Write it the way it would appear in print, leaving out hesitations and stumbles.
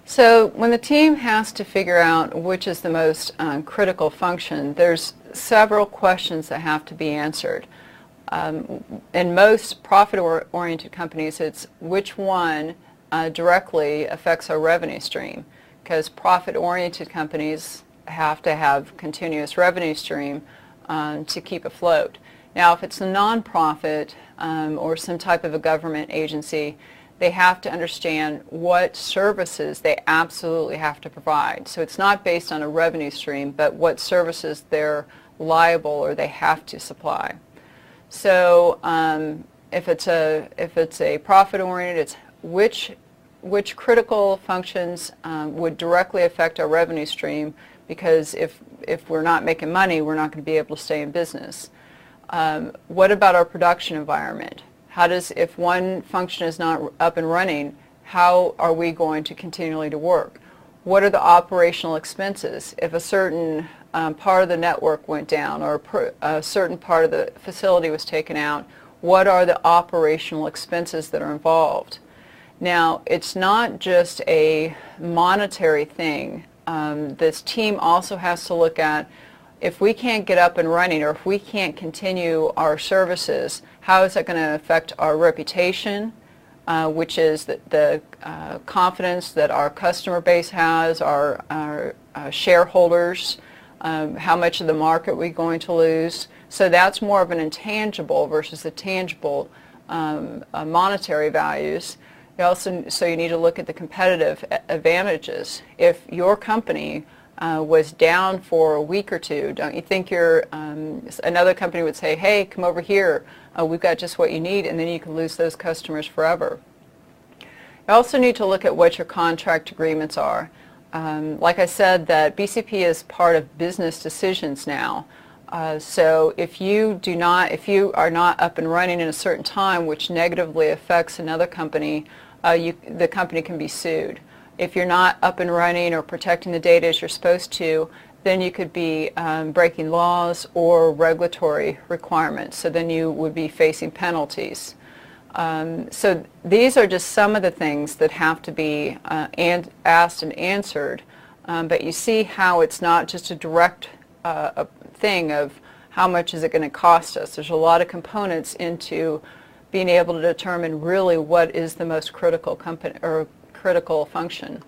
So when the team has to figure out which is the most critical function, there's several questions that have to be answered. In most profit-oriented companies, it's which one directly affects our revenue stream, because profit-oriented companies have to have continuous revenue stream to keep afloat. Now, if it's a nonprofit or some type of a government agency, they have to understand what services they absolutely have to provide. So it's not based on a revenue stream, but what services they're liable or they have to supply. So if it's a profit-oriented, it's which critical functions would directly affect our revenue stream, because if we're not making money, we're not going to be able to stay in business. What about our production environment? If one function is not up and running, how are we going to continually to work? What are the operational expenses? If a certain part of the network went down or a certain part of the facility was taken out, what are the operational expenses that are involved? Now, it's not just a monetary thing. This team also has to look at, if we can't get up and running or if we can't continue our services, how is that going to affect our reputation, which is the confidence that our customer base has, our shareholders, how much of the market we're going to lose. So that's more of an intangible versus the tangible monetary values. So you need to look at the competitive advantages. If your company was down for a week or two, don't you think another company would say, hey, come over here, we've got just what you need, and then you can lose those customers forever. You also need to look at what your contract agreements are. Like I said, that BCP is part of business decisions now. So if you are not up and running in a certain time, which negatively affects another company, the company can be sued. If you're not up and running or protecting the data as you're supposed to, then you could be breaking laws or regulatory requirements. So then you would be facing penalties. So these are just some of the things that have to be asked and answered. But you see how it's not just a direct thing of how much is it going to cost us. There's a lot of components into being able to determine really what is the most critical critical function.